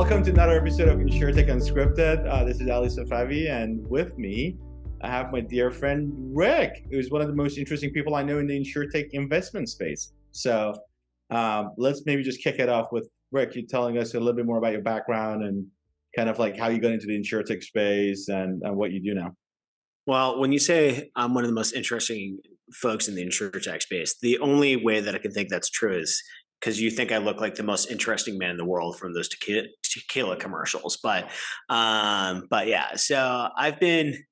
welcome to another episode of Insurtech Unscripted. This is Safavi, and with me, I have my dear friend Rick, who's one of the most interesting people I know in the Insurtech investment space. So let's maybe just kick it off with Rick, you telling us a little bit more about your background and kind of like how you got into the Insurtech space and what you do now. Well, when you say I'm one of the most interesting folks in the Insurtech space, the only way that I can think that's true is because you think I look like the most interesting man in the world from those tequila commercials. But yeah, so I've been in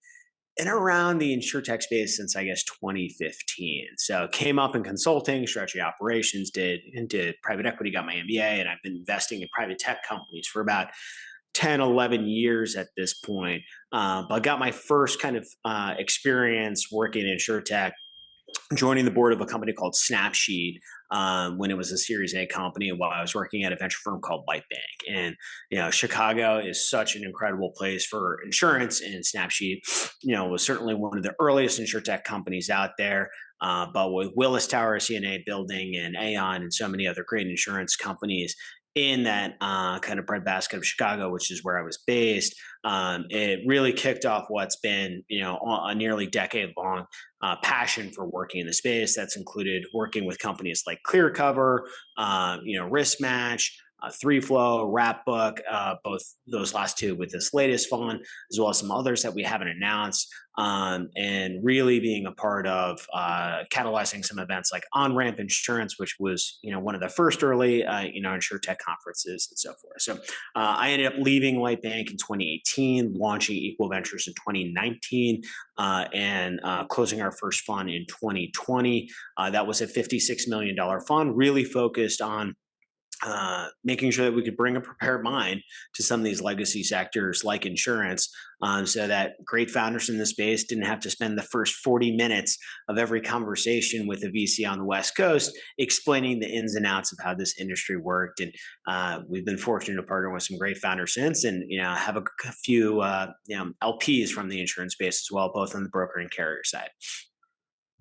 and around the Insurtech space since I guess 2015. So came up in consulting, strategy operations, did private equity, got my MBA, and I've been investing in private tech companies for about 10, 11 years at this point. But I got my first kind of experience working in Insurtech, joining the board of a company called Snapsheet when it was a Series A company, and while I was working at a venture firm called LifeBank. And Chicago is such an incredible place for insurance, and Snapsheet, was certainly one of the earliest Insurtech companies out there. But with Willis Tower, CNA Building, and Aon, and so many other great insurance companies in that kind of breadbasket of Chicago, which is where I was based, it really kicked off what's been, a nearly decade-long passion for working in the space. That's included working with companies like ClearCover, Risk Match, 3Flow, Wrapbook, both those last two with this latest fund, as well as some others that we haven't announced, and really being a part of catalyzing some events like On-Ramp Insurance, which was one of the first early Insurtech conferences and so forth. So I ended up leaving LifeBank in 2018, launching Equal Ventures in 2019, and closing our first fund in 2020. That was a $56 million fund, really focused on making sure that we could bring a prepared mind to some of these legacy sectors like insurance, so that great founders in the space didn't have to spend the first 40 minutes of every conversation with a VC on the West Coast explaining the ins and outs of how this industry worked. And we've been fortunate to partner with some great founders since, and have a few LPs from the insurance space as well, both on the broker and carrier side.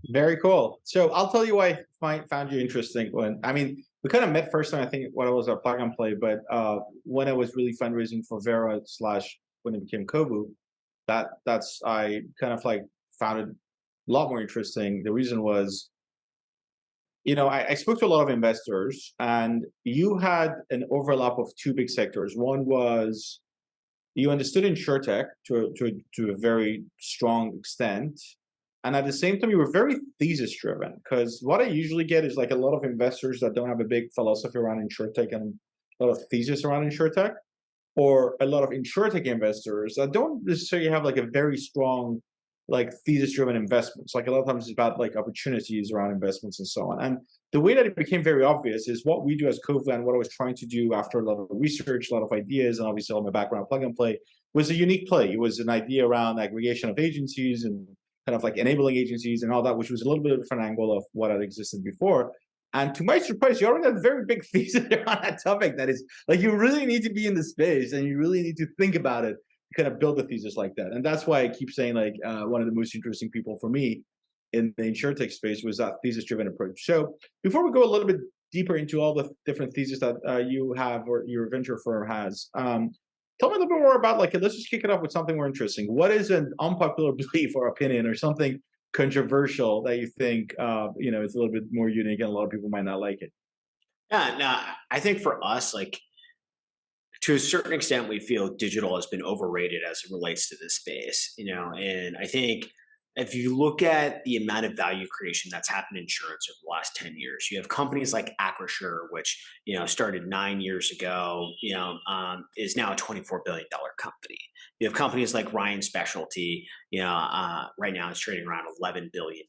Very cool. So I'll tell you why I found you interesting. We kind of met first time, I think, when it was a plug and play, but when I was really fundraising for Vera / when it became COVU, I kind of like found it a lot more interesting. The reason was, I spoke to a lot of investors, and you had an overlap of two big sectors. One was you understood Insurtech to a very strong extent. And at the same time, you were very thesis driven, because what I usually get is like a lot of investors that don't have a big philosophy around Insurtech and a lot of thesis around Insurtech, or a lot of Insurtech investors that don't necessarily have like a very strong like thesis driven investments. Like a lot of times it's about like opportunities around investments and so on. And the way that it became very obvious is what we do as COVU and what I was trying to do after a lot of research, a lot of ideas, and obviously all my background plug and play was a unique play. It was an idea around aggregation of agencies and kind of like enabling agencies and all that, which was a little bit of a different angle of what had existed before. And to my surprise, you already have a very big thesis on that topic. That is like, you really need to be in the space and you really need to think about it to kind of build a thesis like that. And that's why I keep saying like one of the most interesting people for me in the Insurtech space was that thesis driven approach. So before we go a little bit deeper into all the different theses that you have or your venture firm has, tell me a little bit more about, like, let's just kick it off with something more interesting. What is an unpopular belief or opinion or something controversial that you think, it's a little bit more unique and a lot of people might not like it? Yeah, no, I think for us, like, to a certain extent, we feel digital has been overrated as it relates to this space, and I think if you look at the amount of value creation that's happened in insurance over the last 10 years, you have companies like Acrisure, which, started 9 years ago, is now a $24 billion company. You have companies like Ryan Specialty, right now it's trading around $11 billion.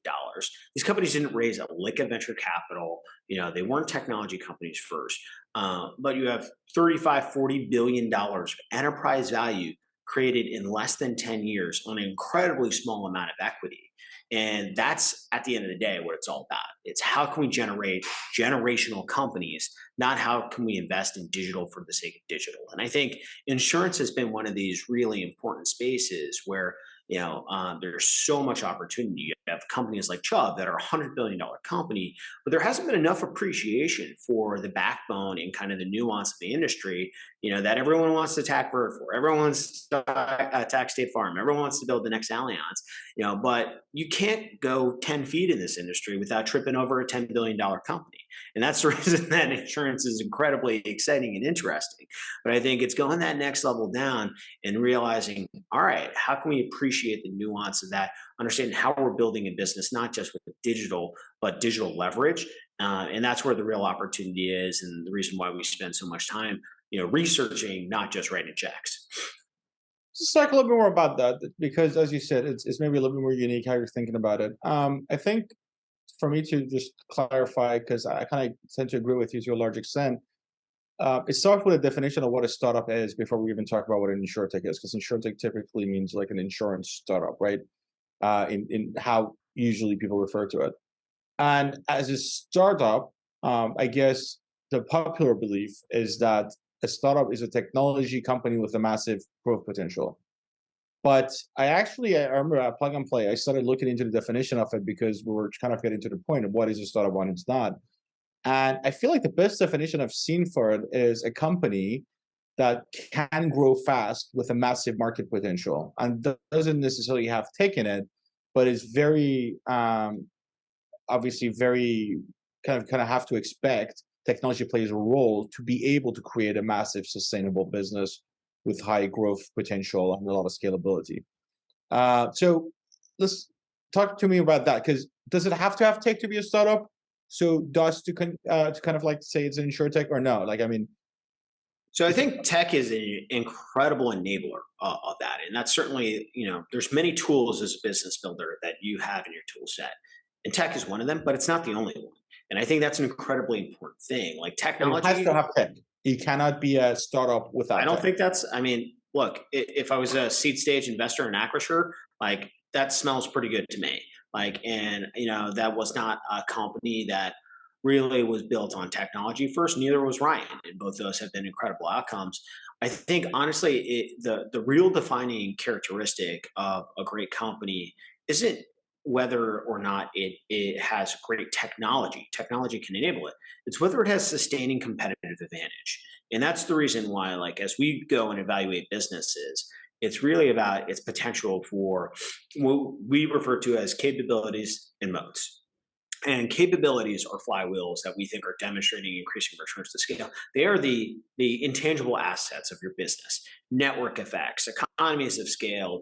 These companies didn't raise a lick of venture capital. They weren't technology companies first, but you have $35, $40 billion of enterprise value created in less than 10 years on an incredibly small amount of equity. And that's, at the end of the day, what it's all about. It's how can we generate generational companies, not how can we invest in digital for the sake of digital. And I think insurance has been one of these really important spaces where there's so much opportunity. You have companies like Chubb that are $100 billion company, but there hasn't been enough appreciation for the backbone and kind of the nuance of the industry, that everyone wants to attack Vertifor, everyone wants to attack State Farm, everyone wants to build the next Allianz, but you can't go 10 feet in this industry without tripping over a $10 billion company. And that's the reason that insurance is incredibly exciting and interesting. But I think it's going that next level down and realizing, all right, how can we appreciate the nuance of that, understanding how we're building a business, not just with digital, but digital leverage. And that's where the real opportunity is, and the reason why we spend so much time, researching, not just writing checks. Let's talk a little bit more about that, because as you said, it's maybe a little bit more unique how you're thinking about it. I think for me to just clarify, because I kind of tend to agree with you to a large extent, it starts with a definition of what a startup is before we even talk about what an insurtech is, because insurtech typically means like an insurance startup, right? In how usually people refer to it. And as a startup, I guess the popular belief is that a startup is a technology company with a massive growth potential. But I remember at Plug and Play, I started looking into the definition of it because we were kind of getting to the point of what is a startup, what it's not. And I feel like the best definition I've seen for it is a company that can grow fast with a massive market potential and doesn't necessarily have taken it, but is very obviously very kind of have to expect technology plays a role to be able to create a massive sustainable business with high growth potential and a lot of scalability. So let's talk to me about that, because does it have to have tech to be a startup? So to kind of like say it's an insurtech, or no? Like, I mean, so I think tech is an incredible enabler of that, and that's certainly, there's many tools as a business builder that you have in your tool set, and tech is one of them, but it's not the only one. And I think that's an incredibly important thing. Like technology, it has to have tech. You cannot be a startup without. I don't tech. think that's. I mean, look, if I was a seed stage investor in Acrisure, like that smells pretty good to me. Like, and that was not a company that really was built on technology first. Neither was Ryan, and both those have been incredible outcomes. I think honestly, the real defining characteristic of a great company isn't whether or not it has great technology. Technology can enable it. It's whether it has sustaining competitive advantage. And that's the reason why, like, as we go and evaluate businesses, it's really about its potential for what we refer to as capabilities and moats. And capabilities are flywheels that we think are demonstrating increasing returns to scale. They are the intangible assets of your business, network effects, economies of scale.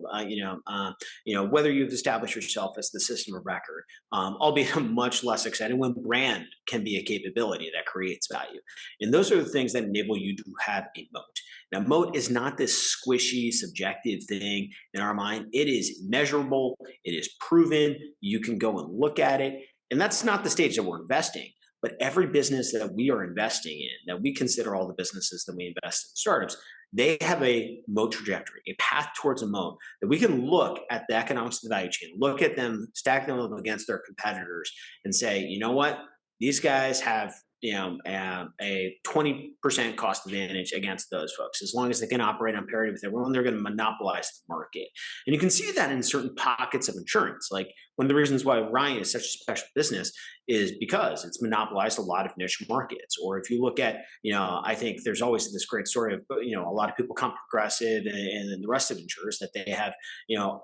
Whether you've established yourself as the system of record, albeit much less exciting when brand can be a capability that creates value. And those are the things that enable you to have a moat. Now, moat is not this squishy, subjective thing in our mind. It is measurable. It is proven. You can go and look at it. And that's not the stage that we're investing, but every business that we are investing in, that we consider all the businesses that we invest in startups, they have a moat trajectory, a path towards a moat that we can look at the economics of the value chain, look at them, stack them up against their competitors and say, you know what, these guys have a 20% cost advantage against those folks. As long as they can operate on parity with everyone, they're going to monopolize the market. And you can see that in certain pockets of insurance. Like one of the reasons why Ryan is such a special business is because it's monopolized a lot of niche markets. Or if you look at, I think there's always this great story of, a lot of people come Progressive and the rest of insurers that they have,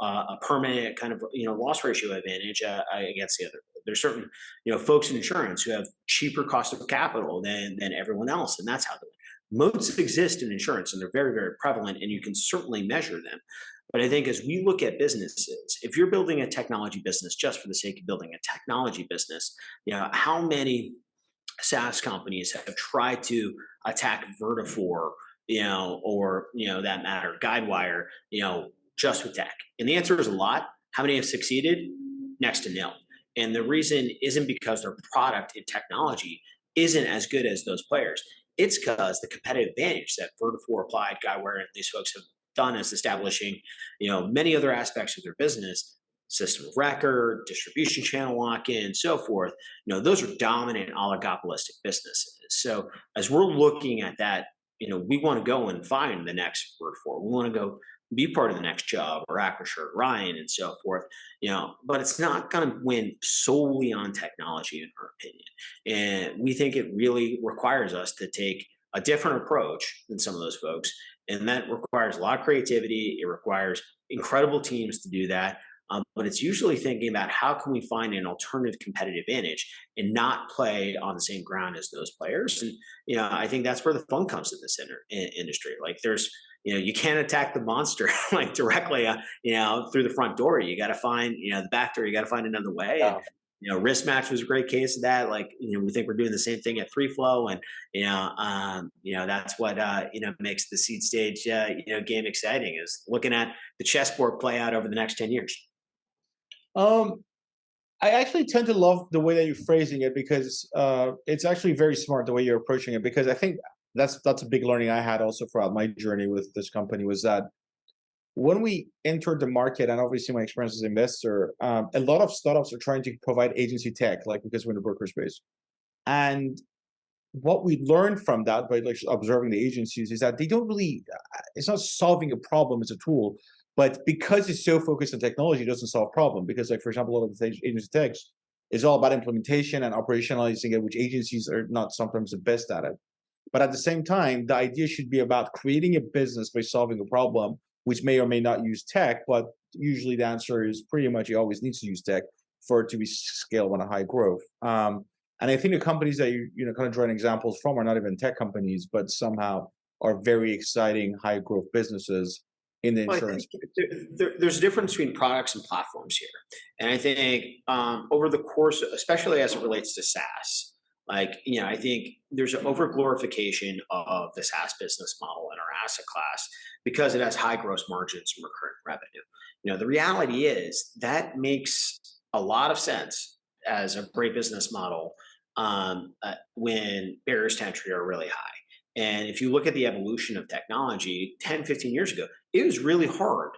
a permanent kind of, loss ratio advantage against the other. There's certain, folks in insurance who have cheaper cost of capital than everyone else, and that's how the moats exist in insurance, and they're very, very prevalent, and you can certainly measure them. But I think as we look at businesses, if you're building a technology business just for the sake of building a technology business, how many SaaS companies have tried to attack Vertifor, or that matter, Guidewire, just with tech? And the answer is a lot. How many have succeeded? Next to nil. And the reason isn't because their product and technology isn't as good as those players. It's because the competitive advantage that Vertifor, Applied, Guidewire, and these folks have done is establishing, many other aspects of their business, system of record, distribution channel lock-in, and so forth. Those are dominant oligopolistic businesses. So as we're looking at that, we want to go and find the next Vertifor. We want to go be part of the next job or Acrisure, Ryan, and so forth, but it's not going to win solely on technology, in our opinion. And we think it really requires us to take a different approach than some of those folks. And that requires a lot of creativity. It requires incredible teams to do that. But it's usually thinking about how can we find an alternative competitive advantage and not play on the same ground as those players. And I think that's where the fun comes in this industry. Like there's, you can't attack the monster like directly, through the front door. You got to find, the back door. You got to find another way. Yeah. And risk match was a great case of that. Like we think we're doing the same thing at free flow, and that's what makes the seed stage game exciting, is looking at the chessboard play out over the next 10 years. I actually tend to love the way that you're phrasing it, because it's actually very smart the way you're approaching it, because I think that's a big learning I had also throughout my journey with this company, was that when we entered the market, and obviously my experience as an investor, a lot of startups are trying to provide agency tech, like because we're in the broker space. And what we learned from that by like observing the agencies is that they don't really, it's not solving a problem, it's a tool. But because it's so focused on technology, it doesn't solve problem. Because like, for example, a lot of the agency techs is all about implementation and operationalizing it, which agencies are not sometimes the best at it. But at the same time, the idea should be about creating a business by solving a problem, which may or may not use tech, but usually the answer is pretty much you always need to use tech for it to be scaled on a high growth. And I think the companies that you kind of drawing examples from are not even tech companies, but somehow are very exciting high growth businesses in the insurance. There's a difference between products and platforms here, and I think over the course, especially as it relates to SaaS, I think there's an overglorification of the SaaS business model in our asset class because it has high gross margins and recurring revenue. The reality is that makes a lot of sense as a great business model when barriers to entry are really high. And if you look at the evolution of technology 10, 15 years ago, it was really hard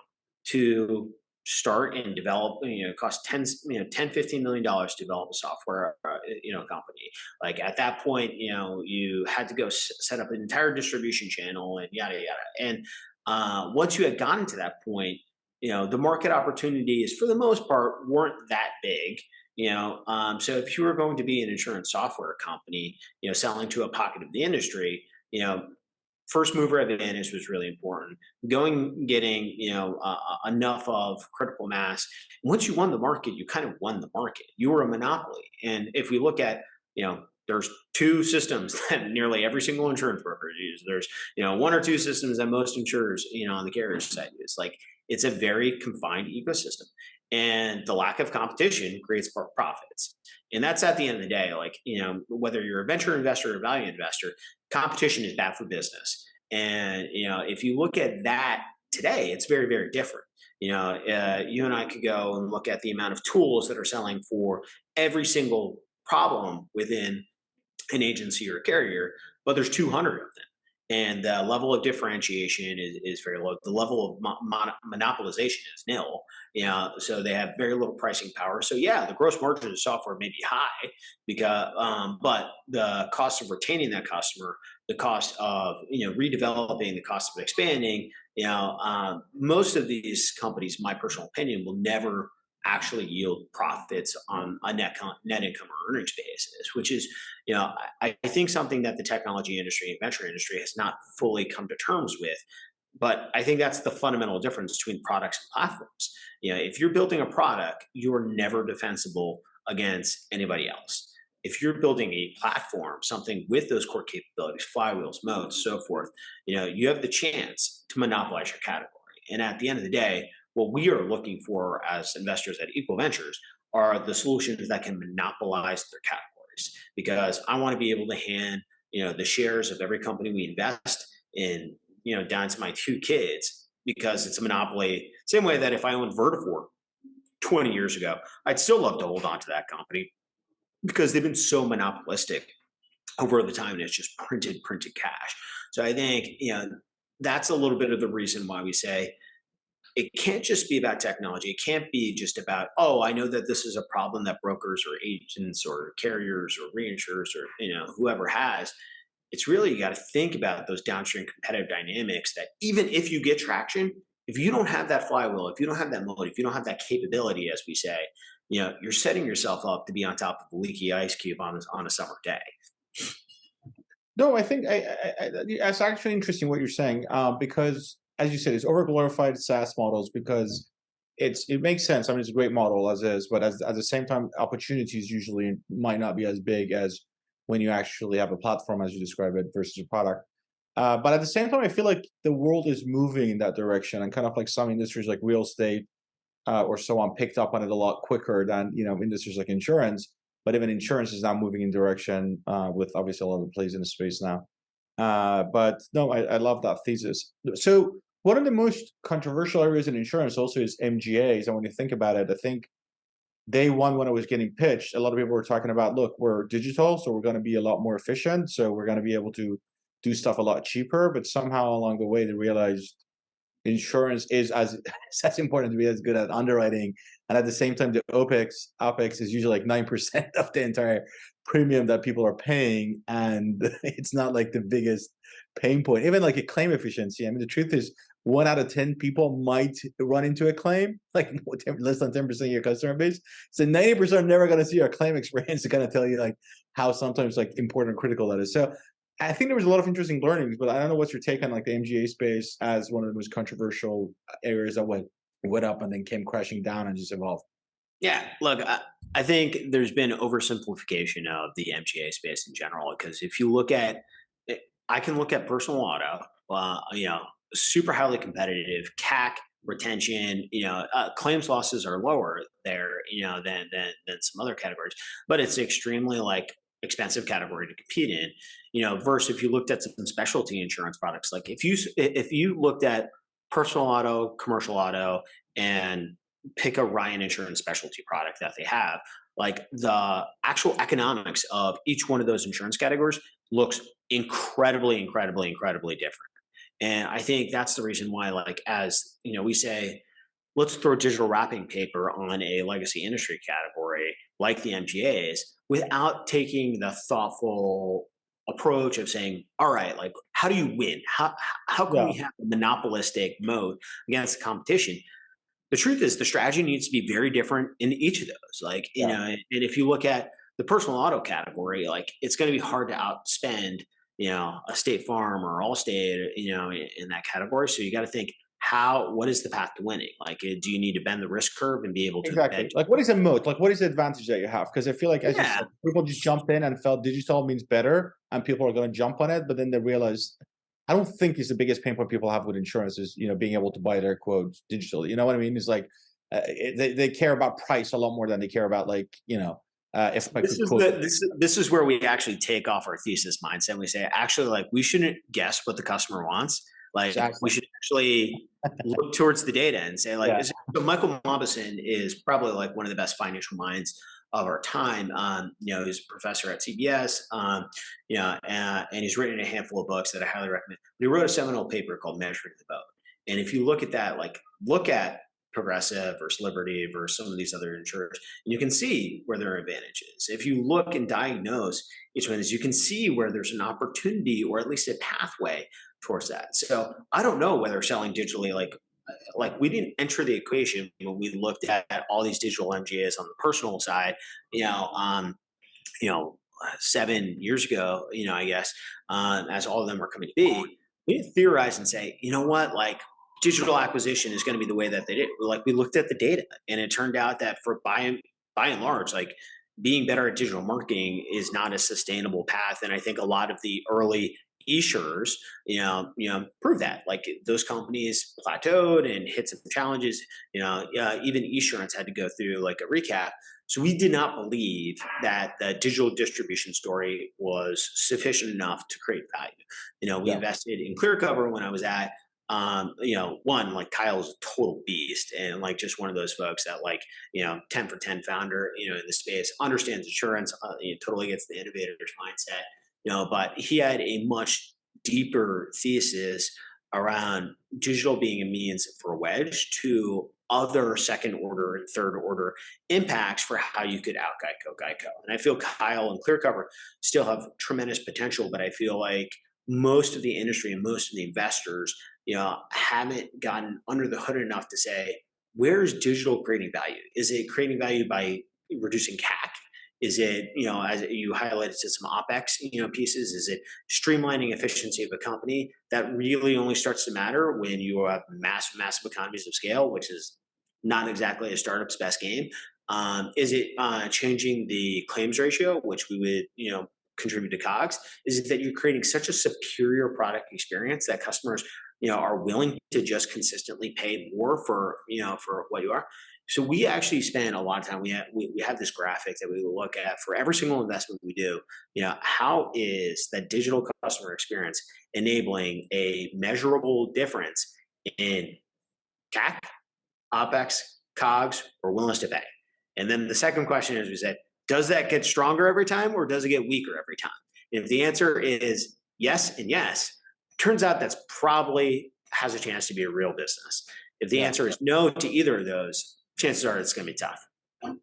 to start and develop, it cost $10, $15 million to develop a software, company. Like at that point, you had to go set up an entire distribution channel and yada, yada. And once you had gotten to that point, the market opportunities for the most part weren't that big. So if you were going to be an insurance software company, selling to a pocket of the industry, first mover advantage was really important. Getting enough of critical mass. Once you won the market, you kind of won the market. You were a monopoly. And if we look at, there's two systems that nearly every single insurance broker uses. There's, one or two systems that most insurers, on the carrier side use. Like it's a very confined ecosystem. And the lack of competition creates profits. And that's at the end of the day, like, whether you're a venture investor or value investor, competition is bad for business. And, if you look at that today, it's very, very different. You and I could go and look at the amount of tools that are selling for every single problem within an agency or a carrier, but there's 200 of them. And the level of differentiation is very low. The level of monopolization is nil. So they have very little pricing power. So yeah, the gross margin of software may be high because, but the cost of retaining that customer, the cost of redeveloping, the cost of expanding, most of these companies, in my personal opinion, will never actually yield profits on a net income or earnings basis, which is, I think something that the technology industry and venture industry has not fully come to terms with. But I think that's the fundamental difference between products and platforms. If you're building a product, you're never defensible against anybody else. If you're building a platform, something with those core capabilities, flywheels, modes, so forth, you have the chance to monopolize your category. And at the end of the day, what we are looking for as investors at Equal Ventures are the solutions that can monopolize their categories, because I want to be able to hand, the shares of every company we invest in, down to my two kids, because it's a monopoly. Same way that if I owned Vertiport 20 years ago, I'd still love to hold on to that company because they've been so monopolistic over the time, and it's just printed cash. So I think, that's a little bit of the reason why we say, it can't just be about technology. It can't be just about, oh, I know that this is a problem that brokers or agents or carriers or reinsurers or whoever has. It's really, you got to think about those downstream competitive dynamics that even if you get traction, if you don't have that flywheel, if you don't have that mode, if you don't have that capability, as we say, you're setting yourself up to be on top of a leaky ice cube on a summer day. No, I think that's actually interesting what you're saying, because as you said, it's overglorified SaaS models because it makes sense. I mean, it's a great model as is, but at the same time, opportunities usually might not be as big as when you actually have a platform, as you describe it, versus a product. But at the same time, I feel like the world is moving in that direction, and kind of like some industries like real estate or so on picked up on it a lot quicker than industries like insurance. But even insurance is now moving in direction with obviously a lot of plays in the space now. But no, I love that thesis. So one of the most controversial areas in insurance also is MGAs. And when you think about it, I think day one when it was getting pitched, a lot of people were talking about, look, we're digital, so we're going to be a lot more efficient. So we're going to be able to do stuff a lot cheaper. But somehow along the way, they realized insurance is as it's as important to be as good at underwriting, and at the same time, the OPEX is usually like 9% of the entire premium that people are paying, and it's not like the biggest pain point. Even like a claim efficiency. I mean, the truth is, 1 out of 10 people might run into a claim, like less than 10% of your customer base. So 90% are never going to see your claim experience to kind of tell you like how sometimes like important and critical that is. So I think there was a lot of interesting learnings, but I don't know what's your take on like the MGA space as one of the most controversial areas that went up and then came crashing down and just evolved. Yeah, look, I think there's been oversimplification of the MGA space in general because if you look at, I can look at personal auto, super highly competitive, CAC retention, claims losses are lower there, than some other categories, but it's extremely like expensive category to compete in, versus if you looked at some specialty insurance products, like if you looked at personal auto, commercial auto, and pick a Ryan Insurance specialty product that they have, like the actual economics of each one of those insurance categories looks incredibly, incredibly, incredibly different. And I think that's the reason why, like, as we say, let's throw digital wrapping paper on a legacy industry category like the MGAs without taking the thoughtful approach of saying, all right, like, how do you win? How can Yeah, we have a monopolistic mode against the competition? The truth is the strategy needs to be very different in each of those. Like, yeah, and if you look at the personal auto category, like it's going to be hard to outspend, a State Farm or Allstate, in that category. So you got to think what is the path to winning? Like, do you need to bend the risk curve and be able to embed? exactly. Like, what is a moat? Like, what is the advantage that you have? Because I feel like, as you Yeah. said, people just jump in and felt digital means better, and people are going to jump on it, but then they realize. I don't think is the biggest pain point people have with insurance is being able to buy their quotes digitally. You know what I mean? It's like they care about price a lot more than they care about like if I This could is quote. the this is where we actually take off our thesis mindset. And we say, actually, like we shouldn't guess what the customer wants. Like we Exactly. should actually look towards the data and say, like, Yeah. so Michael Mauboussin is probably like one of the best financial minds of our time. He's a professor at CBS. And he's written a handful of books that I highly recommend. But he wrote a seminal paper called Measuring the Vote. And if you look at that, like, look at Progressive versus Liberty versus some of these other insurers, and you can see where there are advantages. If you look and diagnose each one of these, you can see where there's an opportunity or at least a pathway towards that. So I don't know whether selling digitally, like we didn't enter the equation when we looked at all these digital MGAs on the personal side, you know, um, you know, 7 years ago, I guess, as all of them were coming to be, we didn't theorize and say, you know what, like digital acquisition is going to be the way that they did. Like we looked at the data, and it turned out that for by and large, like being better at digital marketing is not a sustainable path. And I think a lot of the early e-shirers, prove that. Like those companies plateaued and hit some challenges. Even Esurance had to go through like a recap. So we did not believe that the digital distribution story was sufficient enough to create value. We Yeah. invested in ClearCover when I was at, one, like Kyle's a total beast and like just one of those folks that like, 10 for 10 founder, in the space, understands insurance, totally gets the innovator's mindset, but he had a much deeper thesis around digital being a means for a wedge to other second order and third order impacts for how you could out Geico. And I feel Kyle and ClearCover still have tremendous potential, but I feel like most of the industry and most of the investors, haven't gotten under the hood enough to say, where is digital creating value? Is it creating value by reducing CAC? Is it, as you highlighted, some OpEx, pieces? Is it streamlining efficiency of a company? That really only starts to matter when you have massive economies of scale, which is not exactly a startup's best game. Is it changing the claims ratio, which we would, contribute to COGS? Is it that you're creating such a superior product experience that customers, are willing to just consistently pay more for, for what you are? So we actually spend a lot of time. We have this graphic that we will look at for every single investment we do. How is that digital customer experience enabling a measurable difference in CAC, OpEx, COGS, or willingness to pay? And then the second question is, we said, does that get stronger every time or does it get weaker every time? And if the answer is yes and yes, turns out that's probably has a chance to be a real business. If the answer is no to either of those, chances are it's going to be tough.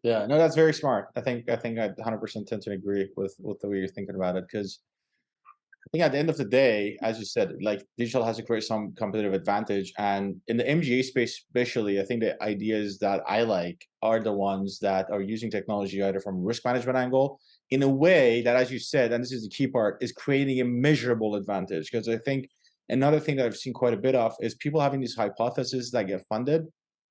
Yeah, no, that's very smart. I think I 100% tend to agree with the way you're thinking about it, because I think at the end of the day, as you said, like digital has to create some competitive advantage. And in the MGA space, especially, I think the ideas that I like are the ones that are using technology either from a risk management angle in a way that, as you said, and this is the key part, is creating a measurable advantage. Because I think another thing that I've seen quite a bit of is people having these hypotheses that get funded,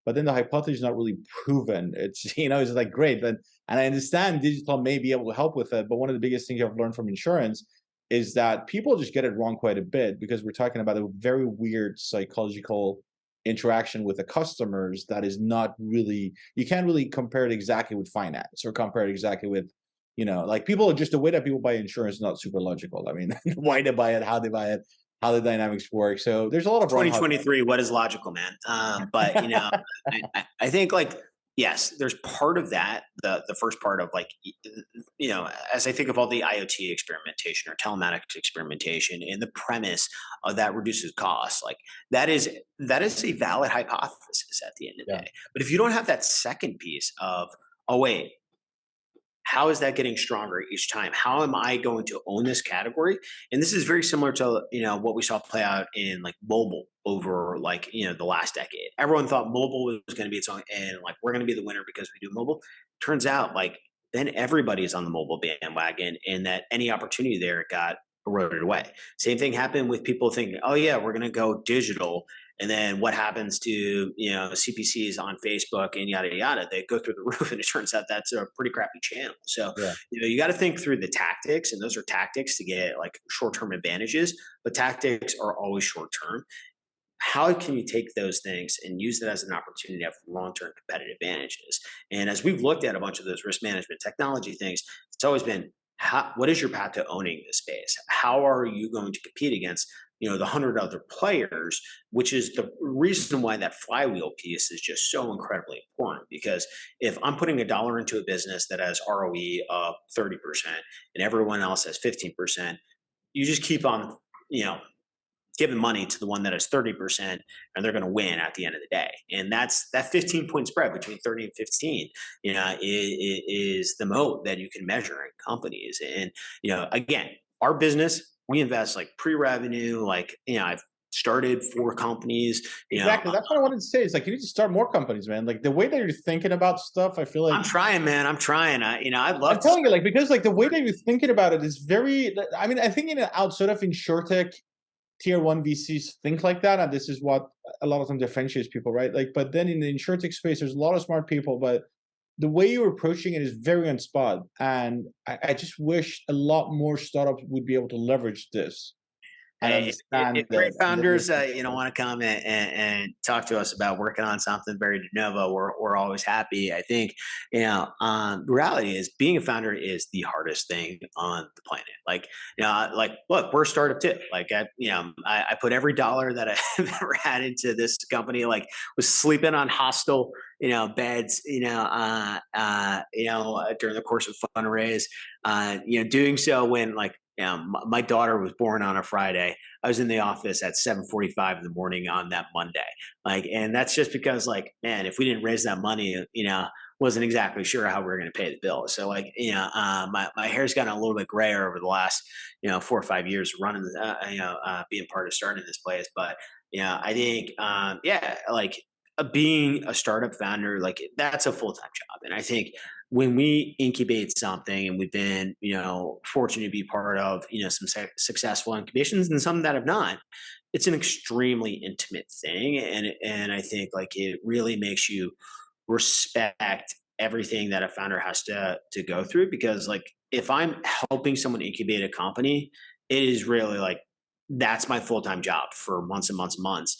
but then the hypothesis is not really proven. It's, it's like great, but, and I understand digital may be able to help with it, but one of the biggest things I've learned from insurance is that people just get it wrong quite a bit, because we're talking about a very weird psychological interaction with the customers that is not really, you can't really compare it exactly with finance or compare it exactly with, like people are just, the way that people buy insurance is not super logical. I mean, why they buy it, how they buy it, how the dynamics work. So there's a lot of 2023. What is logical, man? But I think, like, yes, there's part of that. The first part of, like, as I think of all the IoT experimentation or telematics experimentation, and the premise of that reduces costs, like that is a valid hypothesis at the end of the Yeah. day. But if you don't have that second piece of, oh wait, how is that getting stronger each time? How am I going to own this category? And this is very similar to, what we saw play out in, like, mobile over, like, the last decade. Everyone thought mobile was going to be its own, and like we're going to be the winner because we do mobile. Turns out, like, then everybody's on the mobile bandwagon, and that any opportunity there got eroded away. Same thing happened with people thinking, oh yeah, we're going to go digital, and then what happens to, CPCs on Facebook and yada yada? They go through the roof, and it turns out that's a pretty crappy channel. So, Yeah. you got to think through the tactics, and those are tactics to get, like, short term advantages, but tactics are always short term. How can you take those things and use it as an opportunity to have long term competitive advantages? And as we've looked at a bunch of those risk management technology things, it's always been, what is your path to owning this space? How are you going to compete against, the 100 other players? Which is the reason why that flywheel piece is just so incredibly important. Because if I'm putting $1 into a business that has ROE of 30% and everyone else has 15%, you just keep on, giving money to the one that has 30%, and they're going to win at the end of the day. And that's that 15-point spread between 30 and 15, is the moat that you can measure in companies. And, again, our business, we invest like pre-revenue, like, I've started 4 companies. Exactly. That's what I wanted to say. It's like you need to start more companies, man. Like the way that you're thinking about stuff, I feel like I'm trying, man. I'm trying. I'd love I'm telling you, like, because like the way that you're thinking about it is very, I mean, I think outside of Insurtech, tier one VCs think like that, and this is what a lot of them differentiates people, right? Like, but then in the Insurtech space, there's a lot of smart people, but the way you're approaching it is very on spot. And I just wish a lot more startups would be able to leverage this and Hey, understand if great founders, the want to come and talk to us about working on something very de novo, we're always happy. I think, the reality is being a founder is the hardest thing on the planet. Like, like, look, we're a startup too. Like, I put every dollar that I've ever had into this company, like, was sleeping on hostel, beds, during the course of fundraise, doing so when, like, my daughter was born on a Friday. I was in the office at 7:45 in the morning on that Monday. Like, and that's just because, like, man, if we didn't raise that money, wasn't exactly sure how we were going to pay the bill. So, like, my hair's gotten a little bit grayer over the last, 4 or 5 years running, being part of starting this place. But, I think, like, being a startup founder, like, that's a full-time job. And I think, when we incubate something, and we've been, fortunate to be part of, some successful incubations and some that have not, it's an extremely intimate thing. And I think like it really makes you respect everything that a founder has to go through, because like if I'm helping someone incubate a company, it is really like that's my full-time job for months and months and months,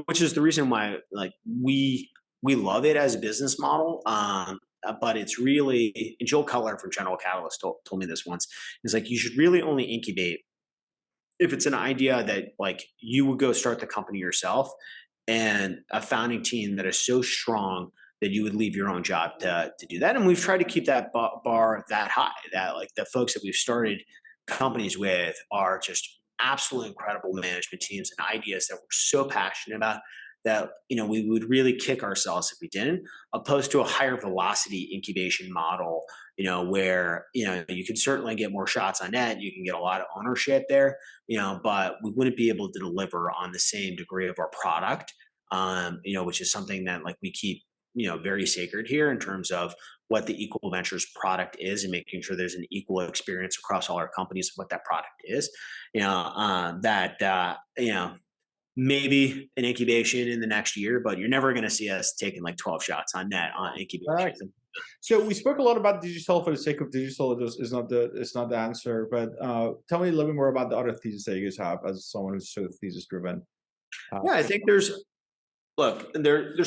which is the reason why like we love it as a business model. But it's really, and Joel Cutler from General Catalyst told me this once, is like you should really only incubate if it's an idea that like you would go start the company yourself, and a founding team that is so strong that you would leave your own job to do that. And we've tried to keep that bar that high, that like the folks that we've started companies with are just absolutely incredible management teams and ideas that we're so passionate about that, we would really kick ourselves if we didn't, opposed to a higher velocity incubation model, where, you can certainly get more shots on net, you can get a lot of ownership there, but we wouldn't be able to deliver on the same degree of our product, which is something that like we keep, very sacred here in terms of what the Equal Ventures product is, and making sure there's an equal experience across all our companies of what that product is. Maybe an incubation in the next year, but you're never going to see us taking like 12 shots on net on All right. incubation. So we spoke a lot about digital for the sake of digital. It's not the answer. But tell me a little bit more about the other thesis that you guys have as someone who's sort of thesis driven. Yeah, I think there's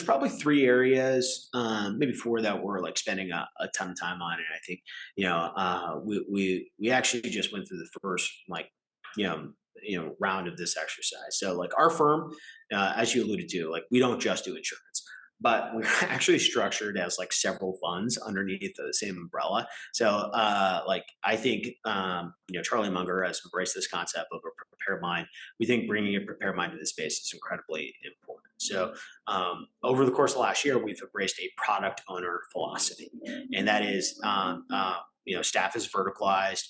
probably three areas, maybe four, that we're like spending a ton of time on. And I think, we actually just went through the first like, round of this exercise. So like our firm, as you alluded to, like we don't just do insurance, but we're actually structured as like several funds underneath the same umbrella. So like I think, Charlie Munger has embraced this concept of a prepared mind. We think bringing a prepared mind to the space is incredibly important. So over the course of last year, we've embraced a product owner philosophy, and that is, staff is verticalized.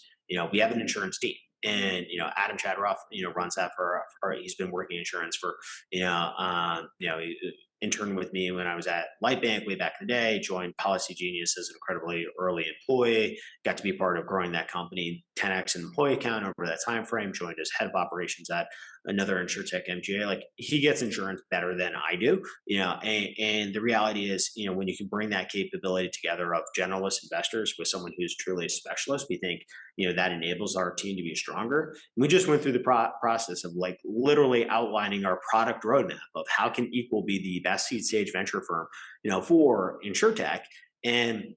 We have an insurance team, and Adam Chadroff, runs that he's been working insurance for, he interned with me when I was at Lightbank way back in the day, joined Policy Genius as an incredibly early employee, got to be part of growing that company 10x in employee count over that time frame, joined as head of operations at another Insurtech MGA. Like he gets insurance better than I do, and the reality is, when you can bring that capability together of generalist investors with someone who's truly a specialist, we think, that enables our team to be stronger. We just went through the process of like literally outlining our product roadmap of how can Equal be the best seed stage venture firm, for Insurtech. And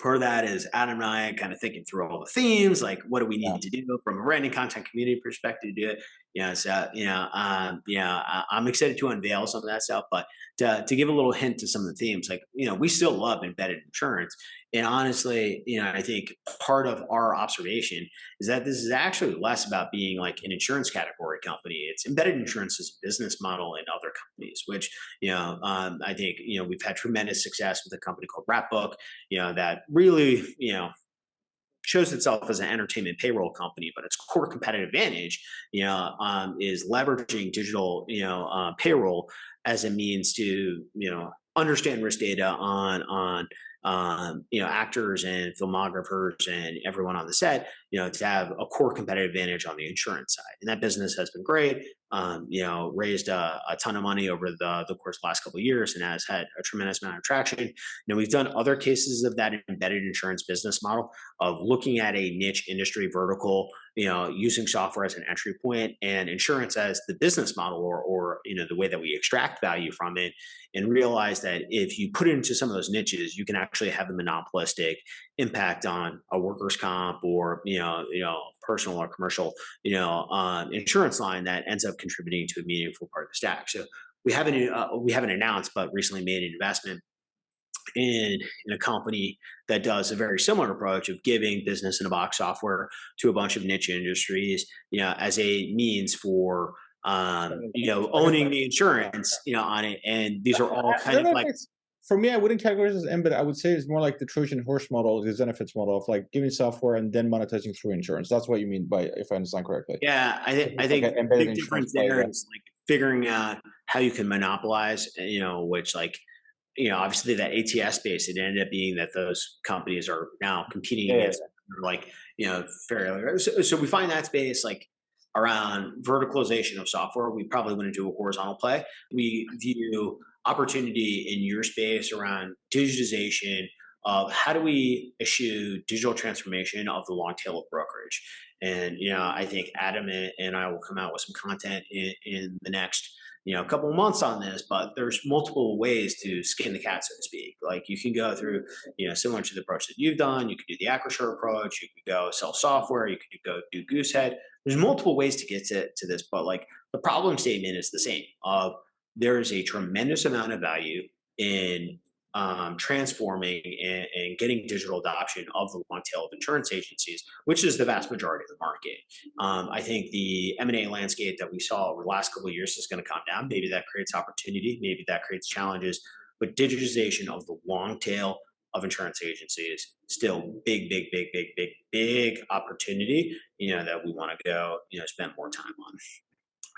part of that is Adam and I kind of thinking through all the themes, like what do we need to do from a branding content community perspective to do it. I'm excited to unveil some of that stuff, but to give a little hint to some of the themes, like, we still love embedded insurance. And honestly, I think part of our observation is that this is actually less about being like an insurance category company. It's embedded insurance as a business model in other companies, which, I think, we've had tremendous success with a company called Rapbook, that really, shows itself as an entertainment payroll company, but its core competitive advantage, is leveraging digital, payroll as a means to, understand risk data on actors and filmographers and everyone on the set, to have a core competitive advantage on the insurance side. And that business has been great. Raised a ton of money over the course of the last couple of years, and has had a tremendous amount of traction. We've done other cases of that embedded insurance business model of looking at a niche industry vertical, using software as an entry point and insurance as the business model, or the way that we extract value from it, and realize that if you put it into some of those niches, you can actually have a monopolistic impact on a workers' comp or personal or commercial insurance line that ends up contributing to a meaningful part of the stack. So we haven't announced, but recently made an investment in a company that does a very similar approach of giving business in a box software to a bunch of niche industries, as a means for owning the insurance, on it. And these are all kind of like, for me, I wouldn't categorize it as embedded. I would say it's more like the Trojan horse model, the benefits model of like giving software and then monetizing through insurance. That's what you mean by, if I understand correctly. Yeah, I think like the big difference there is like figuring out how you can monopolize, which like obviously that ATS space, it ended up being that those companies are now competing Yeah. against like, fairly. So we find that space like around verticalization of software, we probably wouldn't do a horizontal play. We view opportunity in your space around digitization of how do we issue digital transformation of the long tail of brokerage. And, I think Adam and I will come out with some content in the next couple of months on this, but there's multiple ways to skin the cat, so to speak. Like you can go through, similar to the approach that you've done. You could do the Acrisure approach. You could go sell software. You could go do Goosehead. There's multiple ways to get to this, but like the problem statement is the same. There is a tremendous amount of value in transforming and getting digital adoption of the long tail of insurance agencies, which is the vast majority of the market. I think the M&A landscape that we saw over the last couple of years is going to come down. Maybe that creates opportunity. Maybe that creates challenges. But digitization of the long tail of insurance agencies still big opportunity. That we want to go spend more time on.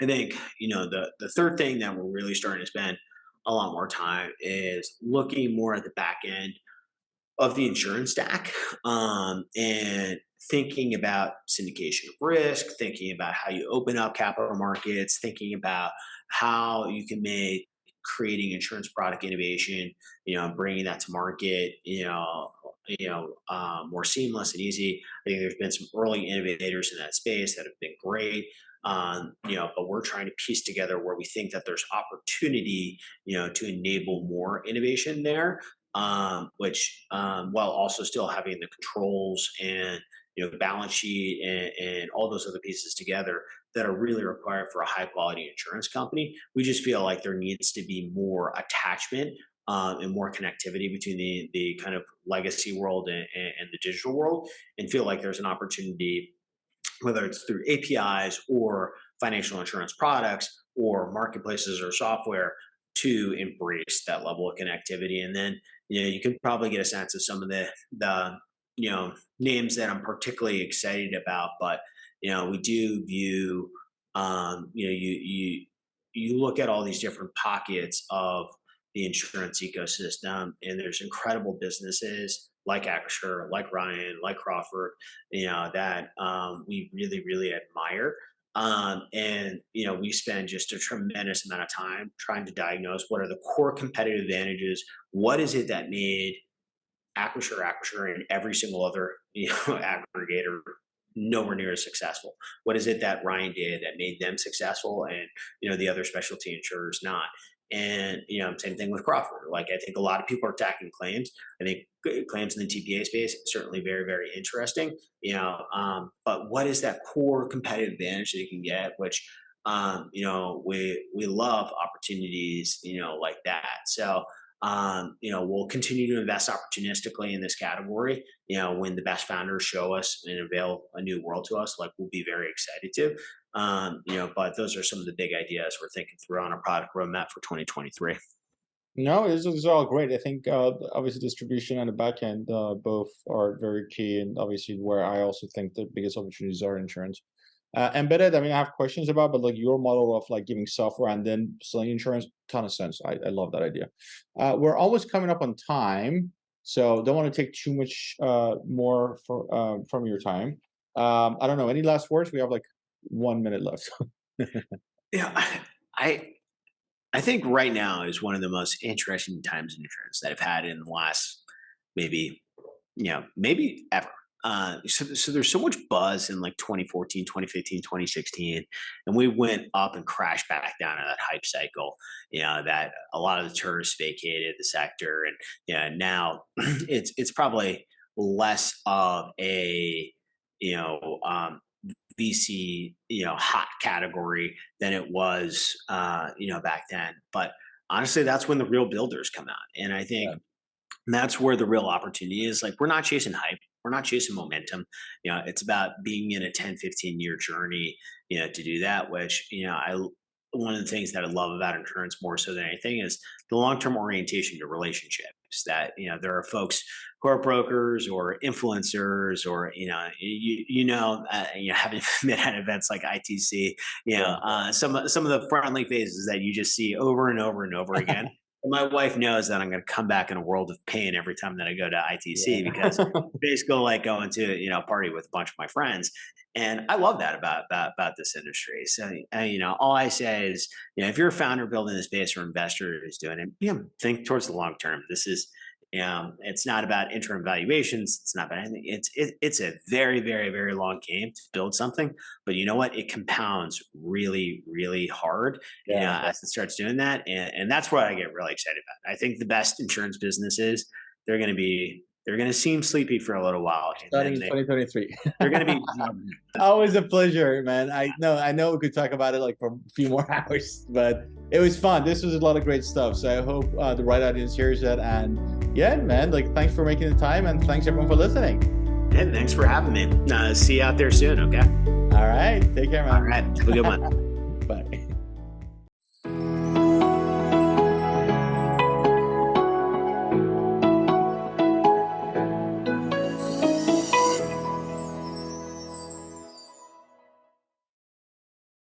I think the third thing that we're really starting to spend a lot more time is looking more at the back end of the insurance stack, and thinking about syndication of risk, thinking about how you open up capital markets, thinking about how you can make creating insurance product innovation, bringing that to market, more seamless and easy. I think there's been some early innovators in that space that have been great. But we're trying to piece together where we think that there's opportunity, to enable more innovation there, which while also still having the controls and the balance sheet and all those other pieces together that are really required for a high quality insurance company. We just feel like there needs to be more attachment and more connectivity between the kind of legacy world and the digital world, and feel like there's an opportunity, whether it's through APIs or financial insurance products or marketplaces or software, to embrace that level of connectivity. And then, you can probably get a sense of some of the names that I'm particularly excited about. But, we do view, you look at all these different pockets of the insurance ecosystem, and there's incredible businesses like Acrisure, like Ryan, like Crawford, that we really, really admire. And we spend just a tremendous amount of time trying to diagnose what are the core competitive advantages. What is it that made Acrisure, and every single other aggregator nowhere near as successful? What is it that Ryan did that made them successful, and the other specialty insurers not? And same thing with Crawford. Like I think a lot of people are attacking claims. I think claims in the TPA space is certainly very, very interesting. But what is that core competitive advantage that you can get? Which we love opportunities like that. So we'll continue to invest opportunistically in this category. When the best founders show us and unveil a new world to us, like we'll be very excited to. But those are some of the big ideas we're thinking through on our product roadmap for 2023. No, this is all great. I think obviously distribution and the back end both are very key, and obviously where I also think the biggest opportunities are insurance. Embedded, I mean, I have questions about, but like your model of like giving software and then selling insurance, ton of sense. I love that idea. We're almost coming up on time, so don't want to take too much more from your time. I don't know. Any last words? We have like 1 minute left. Yeah, I I think right now is one of the most interesting times in insurance that I've had in the last maybe, maybe ever. So there's so much buzz in like 2014, 2015, 2016, and we went up and crashed back down in that hype cycle, that a lot of the tourists vacated the sector. And now it's probably less of a, you know, um, VC, hot category than it was, back then. But honestly, that's when the real builders come out. And I think Yeah. that's where the real opportunity is. Like, we're not chasing hype. We're not chasing momentum. It's about being in a 10, 15-year journey, to do that, which, one of the things that I love about insurance more so than anything is the long-term orientation to relationships. That, there are folks who are brokers or influencers or, having been at events like ITC, Yeah. some of the friendly faces that you just see over and over and over again. My wife knows that I'm going to come back in a world of pain every time that I go to ITC because basically like going to, a party with a bunch of my friends. And I love that about this industry. So, all I say is, if you're a founder building this space or investor who's doing it, think towards the long term. This is, it's not about interim valuations. It's not about anything. It's a very, very, very long game to build something, but you know what? It compounds really, really hard as it starts doing that. And that's what I get really excited about. I think the best insurance businesses, they're going to seem sleepy for a little while. Starting in 2023. They're going to be always a pleasure, man. I know we could talk about it like for a few more hours, but it was fun. This was a lot of great stuff. So I hope the right audience hears it. And yeah, man, thanks for making the time, and thanks everyone for listening. And thanks for having me. See you out there soon. Okay. All right. Take care, man. All right. Have a good one. Bye.